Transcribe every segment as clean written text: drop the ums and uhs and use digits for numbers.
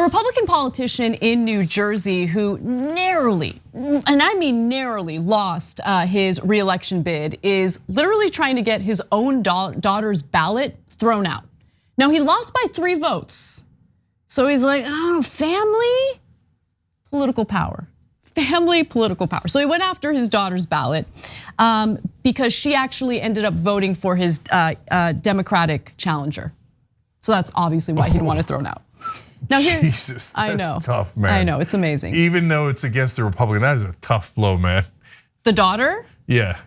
Republican politician in New Jersey who narrowly, and I mean narrowly, lost his re-election bid is literally trying to get his own daughter's ballot thrown out. Now, he lost by 3 votes. So he's like, oh, family, political power. Family, political power. So he went after his daughter's ballot because she actually ended up voting for his Democratic challenger. So that's obviously why he'd want it thrown out. Now here, Jesus, that's tough, man. I know, it's amazing. Even though it's against the Republican, that is a tough blow, man. The daughter? Yeah.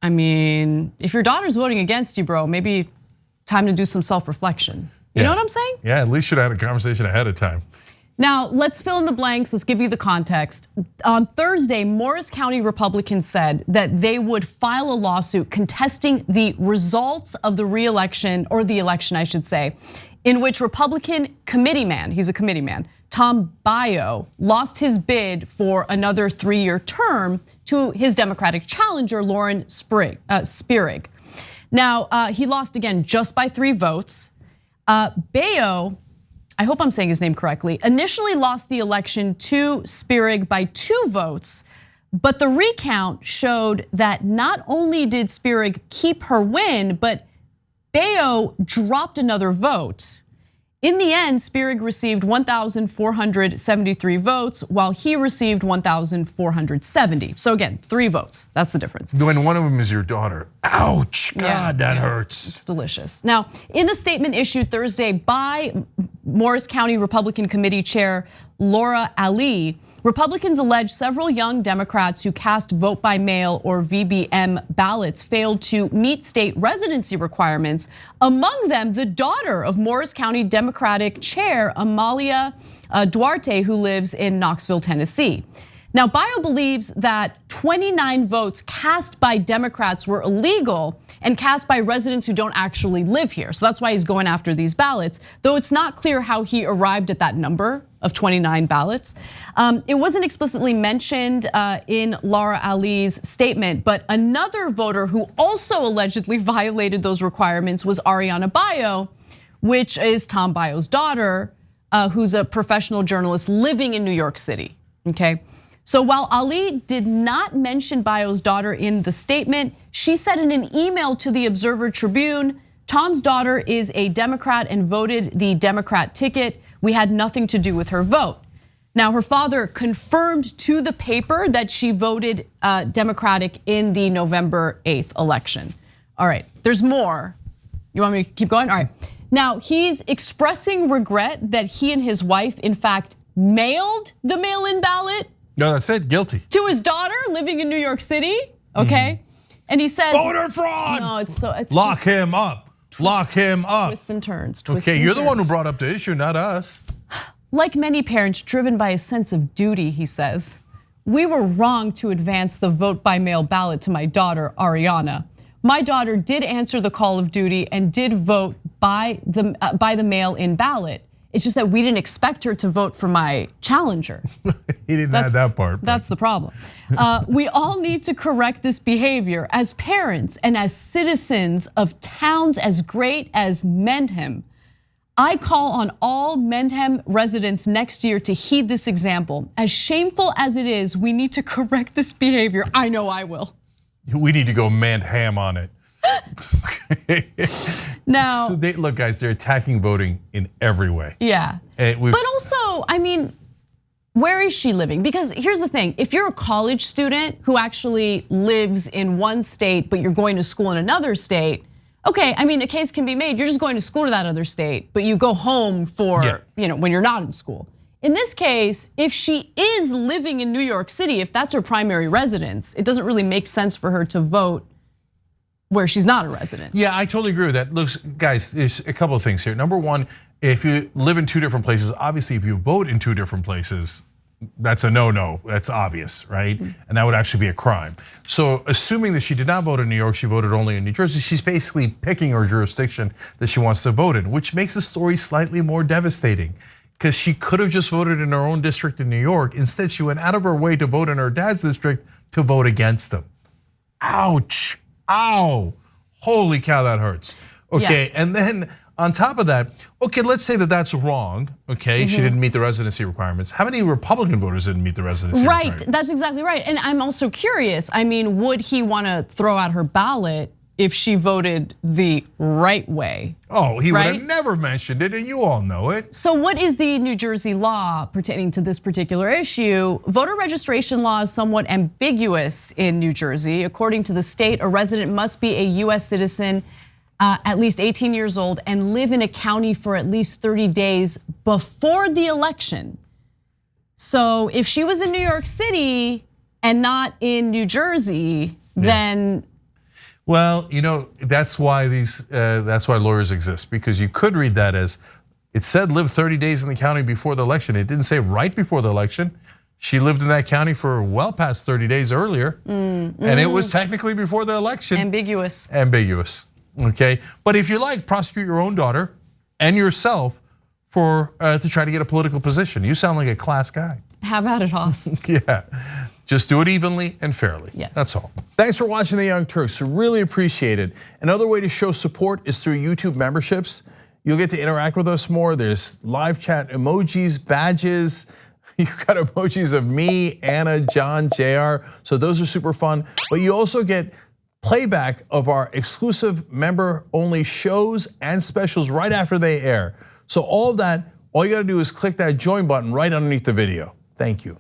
I mean, if your daughter's voting against you, bro, maybe time to do some self-reflection. You know what I'm saying? Yeah, at least should have had a conversation ahead of time. Now, let's fill in the blanks. Let's give you the context. On Thursday, Morris County Republicans said that they would file a lawsuit contesting the results of the re-election, or the election, I should say, in which Republican committeeman, he's a committeeman, Tom Baio, lost his bid for another 3-year term to his Democratic challenger, Lauren Spirig. Now, he lost again just by 3 votes. Baio, I hope I'm saying his name correctly, initially lost the election to Spirig by 2 votes, but the recount showed that not only did Spirig keep her win, but Baio dropped another vote. In the end, Spirig received 1,473 votes, while he received 1,470. So again, 3 votes, that's the difference. When one of them is your daughter, ouch, God, that hurts. It's delicious. Now, in a statement issued Thursday by Morris County Republican Committee Chair Laura Ali, Republicans allege several young Democrats who cast vote by mail or VBM ballots failed to meet state residency requirements. Among them, the daughter of Morris County Democratic Chair Amalia Duarte, who lives in Knoxville, Tennessee. Now, Baio believes that 29 votes cast by Democrats were illegal and cast by residents who don't actually live here. So that's why he's going after these ballots, though it's not clear how he arrived at that number of 29 ballots. It wasn't explicitly mentioned in Laura Ali's statement, but another voter who also allegedly violated those requirements was Ariana Baio, which is Tom Baio's daughter, who's a professional journalist living in New York City, okay? So while Ali did not mention Baio's daughter in the statement, she said in an email to the Observer-Tribune, Tom's daughter is a Democrat and voted the Democrat ticket. We had nothing to do with her vote. Now, her father confirmed to the paper that she voted Democratic in the November 8th election. All right, there's more. You want me to keep going? All right. Now, he's expressing regret that he and his wife, in fact, mailed the mail-in ballot. No, that's it, guilty. To his daughter living in New York City, okay? And he says- voter fraud! No, it's Lock him up, lock him up. Twists and turns, Okay, you're the one who brought up the issue, not us. Like many parents driven by a sense of duty, he says, we were wrong to advance the vote by mail ballot to my daughter, Ariana. My daughter did answer the call of duty and did vote by the mail-in ballot. It's just that we didn't expect her to vote for my challenger. He didn't add that part. That's the problem. We all need to correct this behavior as parents and as citizens of towns as great as Mendham. I call on all Mendham residents next year to heed this example. As shameful as it is, we need to correct this behavior. I know I will. We need to go Mendham on it. Now, so look, guys, they're attacking voting in every way. Yeah, but also, I mean, where is she living? Because here's the thing, if you're a college student who actually lives in one state, but you're going to school in another state, okay, I mean, a case can be made, you're just going to school to that other state, but you go home for, when you're not in school. In this case, if she is living in New York City, if that's her primary residence, it doesn't really make sense for her to vote where she's not a resident. Yeah, I totally agree with that. Look, guys, there's a couple of things here. Number one, if you live in 2 different places, obviously if you vote in 2 different places, that's a no-no, that's obvious, right? And that would actually be a crime. So assuming that she did not vote in New York, she voted only in New Jersey, she's basically picking her jurisdiction that she wants to vote in, which makes the story slightly more devastating. Because she could have just voted in her own district in New York. Instead, she went out of her way to vote in her dad's district to vote against him. Ouch. Ow, holy cow, that hurts. Okay, and then On top of that, okay, let's say that that's wrong. Okay, she didn't meet the residency requirements. How many Republican voters didn't meet the residency requirements? Right, that's exactly right. And I'm also curious. I mean, would he want to throw out her ballot if she voted the right way? Oh, he would have never mentioned it, and you all know it. So what is the New Jersey law pertaining to this particular issue? Voter registration law is somewhat ambiguous in New Jersey. According to the state, a resident must be a US citizen, at least 18 years old, and live in a county for at least 30 days before the election. So if she was in New York City and not in New Jersey, then. Well, that's why lawyers exist, because you could read that as it said live 30 days in the county before the election. It didn't say right before the election. She lived in that county for well past 30 days earlier, and it was technically before the election. Ambiguous. Ambiguous. Okay, but if you like, prosecute your own daughter and yourself to try to get a political position. You sound like a class guy. Have at it, Haas. Yeah, just do it evenly and fairly. Yes. That's all. Thanks for watching The Young Turks, really appreciate it. Another way to show support is through YouTube memberships. You'll get to interact with us more. There's live chat emojis, badges. You've got emojis of me, Anna, John, JR. So those are super fun. But you also get playback of our exclusive member-only shows and specials right after they air. So all of that, all you gotta do is click that join button right underneath the video. Thank you.